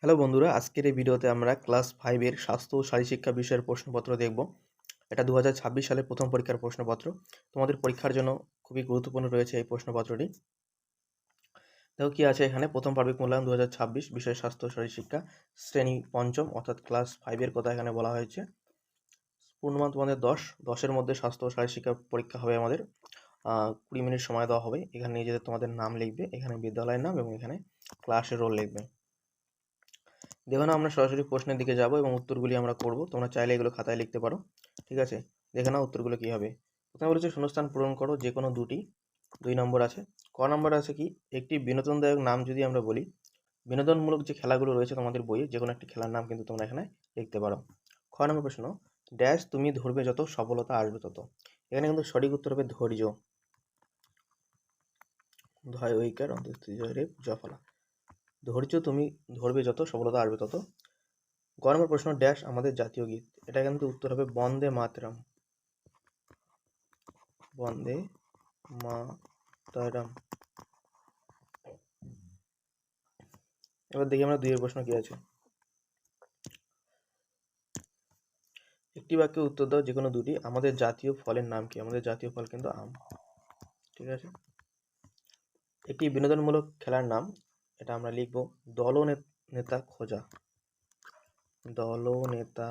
Hello বন্ধুরা, আজকের এই ভিডিওতে আমরা ক্লাস 5 এর স্বাস্থ্য ও শারীরশিক্ষা বিষয়ের প্রশ্নপত্র দেখব। এটা 2026 সালের প্রথম পরীক্ষার প্রশ্নপত্র। তোমাদের পরীক্ষার জন্য খুবই গুরুত্বপূর্ণ রয়েছে এই প্রশ্নপত্রটি। দেখো কি আছে এখানে, প্রথম পার্বিক মূল্যায়ন 2026, বিষয় স্বাস্থ্য ও শারীরশিক্ষা, শ্রেণী পঞ্চম অর্থাৎ ক্লাস 5 এর কথা এখানে বলা হয়েছে। পূর্ণমান তোমাদের 10 মধ্যে স্বাস্থ্য ও শারীরশিক্ষা পরীক্ষা হবে আমাদের। 20 মিনিট সময় দেওয়া হবে। এখানে নিজেদের তোমাদের নাম লিখবে, এখানে বিদ্যালয়ের নাম এবং এখানে ক্লাসের রোল লিখবে। দেখো না, আমরা সরাসরি প্রশ্নের দিকে যাব এবং উত্তরগুলি আমরা করব। তোমরা চাইলে এগুলো খাতায় লিখতে পারো, ঠিক আছে? দেখে নাও উত্তরগুলো কী হবে। প্রথমে বলেছে শূন্যস্থান পূরণ করো যে কোনো দুটি। 2 নম্বর আছে। ক নম্বর আছে কি, একটি বিনোদনদায়ক নাম যদি আমরা বলি, বিনোদনমূলক যে খেলাগুলো রয়েছে তোমাদের বইয়ে যে কোনো একটি খেলার নাম কিন্তু তোমরা এখানে লিখতে পারো। খ নম্বর প্রশ্ন, ড্যাশ তুমি ধরবে যত সফলতা আসবে তত। এখানে কিন্তু সঠিক উত্তর হবে ধৈর্য। ধয় ঐকার অন্তঃ জফলা। ধৈর্য তুমি ধরবে যত সফলতা আসবে তত। গ নম্বর প্রশ্ন, ড্যাশ আমাদের জাতীয় গীত। এটা কিন্তু উত্তর হবে বন্দে মাতরম। বন্দে মাতরম। এবার দেখি আমরা 2 এর প্রশ্ন কি আছে। একটি বাক্যে উত্তর দাও যে কোনো দুটি। আমাদের জাতীয় ফলের নাম কি? আমাদের জাতীয় ফল কিন্তু আম, ঠিক আছে। একটি বিনোদনমূলক খেলার নাম, এটা আমরা লিখব দলনেতা খোঁজা। দলনেতা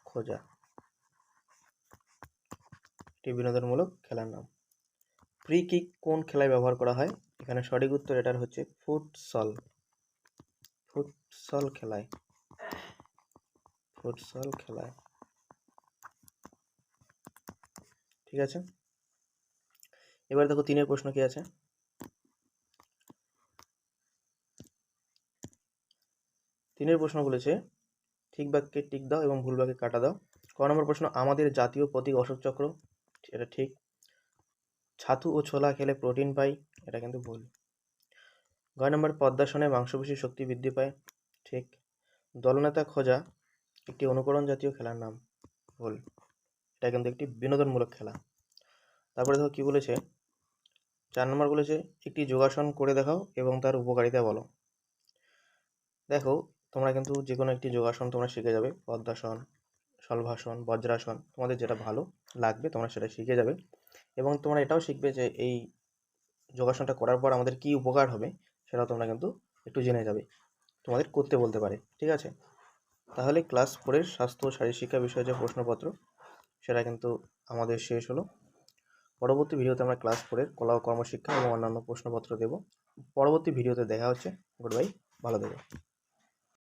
খোঁজা একটি বিনোদনমূলক খেলার নাম। ফ্রি কিক কোন খেলায় ব্যবহার করা হয়? এখানে সঠিক উত্তর এটার হচ্ছে ফুটসল। ফুটসল খেলায়। ফুটসল খেলায়, ঠিক আছে। এবার দেখো 3 এর প্রশ্ন কি আছে। 3 এর প্রশ্ন বলেছে ঠিক বাক্যে টিক দাও এবং ভুল বাক্যে কাটা দাও। ক নম্বর প্রশ্ন, আমাদের জাতীয় প্রতীক অশোক চক্র। এটা ঠিক। ছাতু ও ছোলা খেলে প্রোটিন পাই। এটা কিন্তু ভুল। গ নম্বর, পদ্মাসনে মাংসপেশির শক্তি বৃদ্ধি পায়। ঠিক। দলনেতা খোঁজা একটি অনুকরণ জাতীয় খেলার নাম। ভুল। এটা কিন্তু একটি বিনোদনমূলক খেলা। তারপরে দেখো কি বলেছে। 4 নম্বর বলেছে একটি যোগাসন করে দেখাও এবং তার উপকারিতা বলো। দেখো, তোমরা কিন্তু যে কোনো একটি যোগাসন তোমরা শিখে যাবে। পদ্মাসন, শলভাসন, বজ্রাসন, তোমাদের যেটা ভালো লাগবে তোমরা সেটা শিখে যাবে এবং তোমরা এটাও শিখবে যে এই যোগাসনটা করার পর আমাদের কী উপকার হবে সেটাও তোমরা কিন্তু একটু জেনে যাবে। তোমাদের করতে বলতে পারে, ঠিক আছে। তাহলে ক্লাস 4 এর স্বাস্থ্য ও শারীরশিক্ষা বিষয়ে যে প্রশ্নপত্র সেটা কিন্তু আমাদের শেষ হলো। পরবর্তী ভিডিওতে আমরা ক্লাস 4 এর কলা ও কর্মশিক্ষা এবং অন্যান্য প্রশ্নপত্র দেব। পরবর্তী ভিডিওতে দেখা হচ্ছে। গুড বাই, ভালো থেকো।